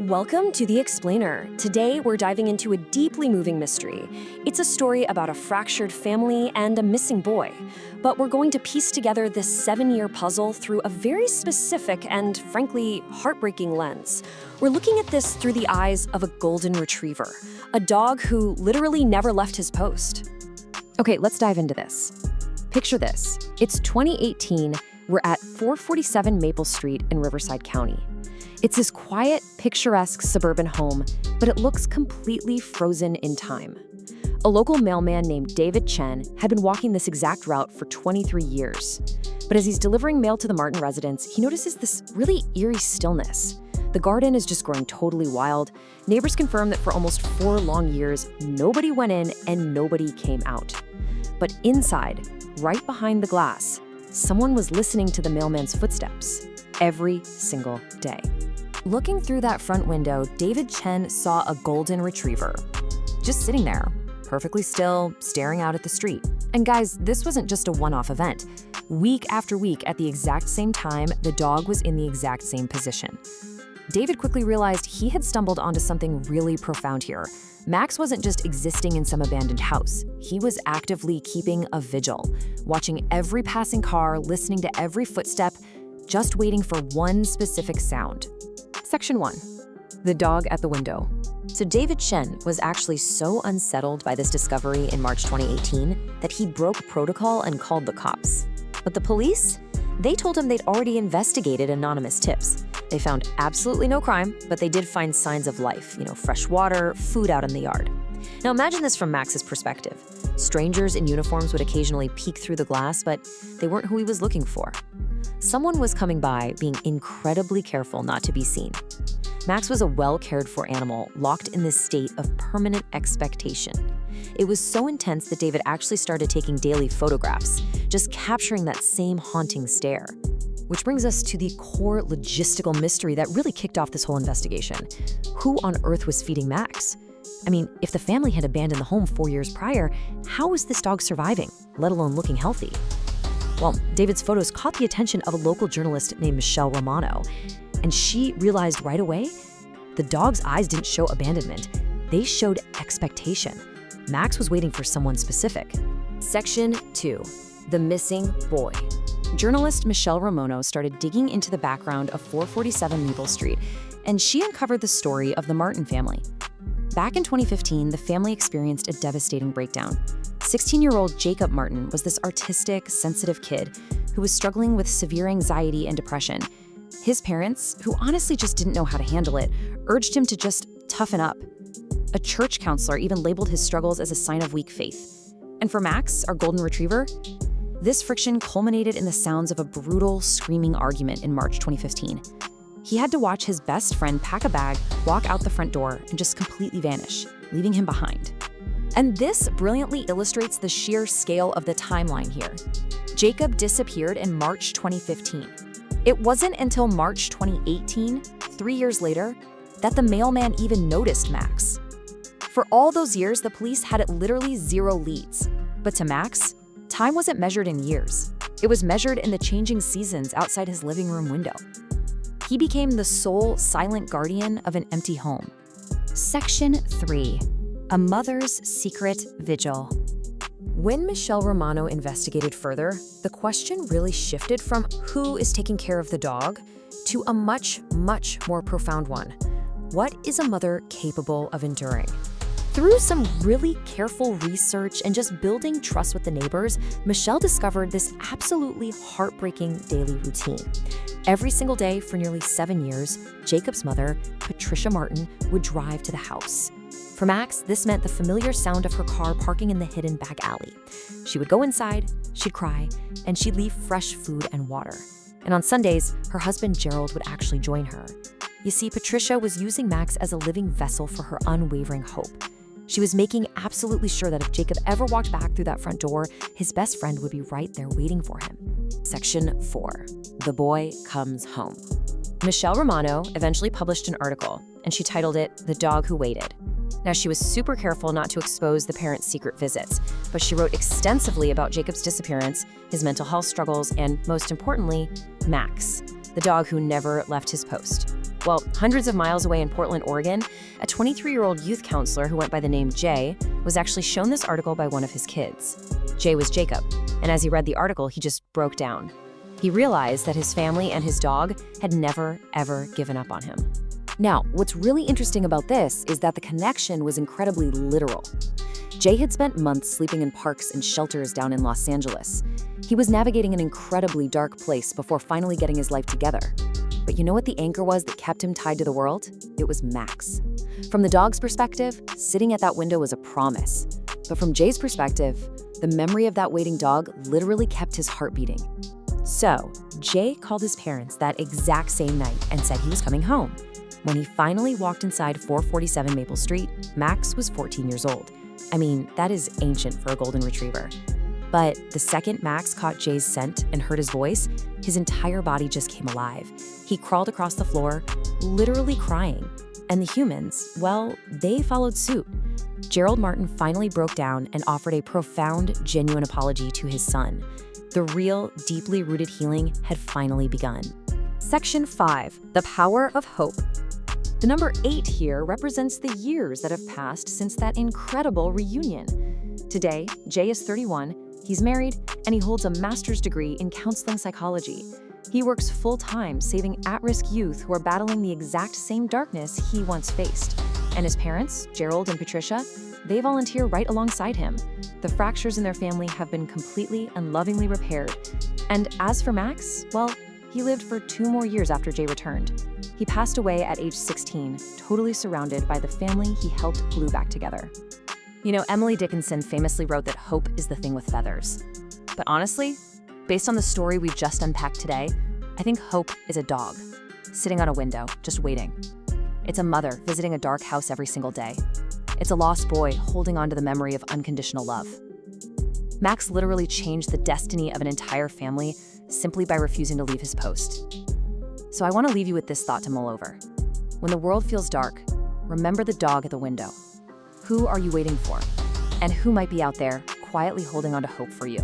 Welcome to The Explainer. Today, we're diving into a deeply moving mystery. It's a story about a fractured family and a missing boy. But we're going to piece together this 7-year puzzle through a very specific and, frankly, heartbreaking lens. We're looking at this through the eyes of a golden retriever, a dog who literally never left his post. Okay, let's dive into this. Picture this. It's 2018. We're at 447 Maple Street in Riverside County. It's this quiet, picturesque suburban home, but it looks completely frozen in time. A local mailman named David Chen had been walking this exact route for 23 years. But as he's delivering mail to the Martin residence, he notices this really eerie stillness. The garden is just growing totally wild. Neighbors confirm that for almost 4 long years, nobody went in and nobody came out. But inside, right behind the glass, someone was listening to the mailman's footsteps every single day. Looking through that front window, David Chen saw a golden retriever, just sitting there, perfectly still, staring out at the street. And guys, this wasn't just a one-off event. Week after week, at the exact same time, the dog was in the exact same position. David quickly realized he had stumbled onto something really profound here. Max wasn't just existing in some abandoned house. He was actively keeping a vigil, watching every passing car, listening to every footstep, just waiting for one specific sound. Section 1. The dog at the window. So David Chen was actually so unsettled by this discovery in March 2018 that he broke protocol and called the cops. But the police? They told him they'd already investigated anonymous tips. They found absolutely no crime, but they did find signs of life, fresh water, food out in the yard. Now imagine this from Max's perspective. Strangers in uniforms would occasionally peek through the glass, but they weren't who he was looking for. Someone was coming by, being incredibly careful not to be seen. Max was a well-cared-for animal, locked in this state of permanent expectation. It was so intense that David actually started taking daily photographs, just capturing that same haunting stare. Which brings us to the core logistical mystery that really kicked off this whole investigation. Who on earth was feeding Max? I mean, if the family had abandoned the home 4 years prior, how was this dog surviving, let alone looking healthy? Well, David's photos caught the attention of a local journalist named Michelle Romano, and she realized right away the dog's eyes didn't show abandonment. They showed expectation. Max was waiting for someone specific. Section 2. The missing boy. Journalist Michelle Romano started digging into the background of 447 Maple Street, and she uncovered the story of the Martin family. Back in 2015, the family experienced a devastating breakdown. 16-year-old Jacob Martin was this artistic, sensitive kid who was struggling with severe anxiety and depression. His parents, who honestly just didn't know how to handle it, urged him to just toughen up. A church counselor even labeled his struggles as a sign of weak faith. And for Max, our golden retriever, this friction culminated in the sounds of a brutal, screaming argument in March 2015. He had to watch his best friend pack a bag, walk out the front door, and just completely vanish, leaving him behind. And this brilliantly illustrates the sheer scale of the timeline here. Jacob disappeared in March 2015. It wasn't until March 2018, 3 years later, that the mailman even noticed Max. For all those years, the police had literally 0 leads. But to Max, time wasn't measured in years. It was measured in the changing seasons outside his living room window. He became the sole silent guardian of an empty home. Section 3. A mother's secret vigil. When Michelle Romano investigated further, the question really shifted from who is taking care of the dog to a much, much more profound one. What is a mother capable of enduring? Through some really careful research and just building trust with the neighbors, Michelle discovered this absolutely heartbreaking daily routine. Every single day for nearly 7 years, Jacob's mother, Patricia Martin, would drive to the house. For Max, this meant the familiar sound of her car parking in the hidden back alley. She would go inside, she'd cry, and she'd leave fresh food and water. And on Sundays, her husband Gerald would actually join her. You see, Patricia was using Max as a living vessel for her unwavering hope. She was making absolutely sure that if Jacob ever walked back through that front door, his best friend would be right there waiting for him. Section 4. The boy comes home. Michelle Romano eventually published an article, and she titled it, "The Dog Who Waited." Now, she was super careful not to expose the parents' secret visits, but she wrote extensively about Jacob's disappearance, his mental health struggles, and most importantly, Max. the dog who never left his post. Well, hundreds of miles away in Portland, Oregon, a 23-year-old youth counselor who went by the name Jay was actually shown this article by one of his kids. Jay was Jacob, and as he read the article, he just broke down. He realized that his family and his dog had never, ever given up on him. Now, what's really interesting about this is that the connection was incredibly literal. Jay had spent months sleeping in parks and shelters down in Los Angeles. He was navigating an incredibly dark place before finally getting his life together. But you know what the anchor was that kept him tied to the world? It was Max. From the dog's perspective, sitting at that window was a promise. But from Jay's perspective, the memory of that waiting dog literally kept his heart beating. So, Jay called his parents that exact same night and said he was coming home. When he finally walked inside 447 Maple Street, Max was 14 years old. I mean, that is ancient for a golden retriever. But the second Max caught Jay's scent and heard his voice, his entire body just came alive. He crawled across the floor, literally crying. And the humans, well, they followed suit. Gerald Martin finally broke down and offered a profound, genuine apology to his son. The real, deeply rooted healing had finally begun. Section 5, the power of hope. The number 8 here represents the years that have passed since that incredible reunion. Today, Jay is 31, he's married, and he holds a master's degree in counseling psychology. He works full-time saving at-risk youth who are battling the exact same darkness he once faced. And his parents, Gerald and Patricia, they volunteer right alongside him. The fractures in their family have been completely and lovingly repaired. And as for Max, well, he lived for 2 more years after Jay returned. He passed away at age 16, totally surrounded by the family he helped glue back together. You know, Emily Dickinson famously wrote that hope is the thing with feathers. But honestly, based on the story we've just unpacked today, I think hope is a dog, sitting on a window, just waiting. It's a mother visiting a dark house every single day. It's a lost boy holding on to the memory of unconditional love. Max literally changed the destiny of an entire family simply by refusing to leave his post. So I want to leave you with this thought to mull over. When the world feels dark, remember the dog at the window. Who are you waiting for? And who might be out there quietly holding on to hope for you?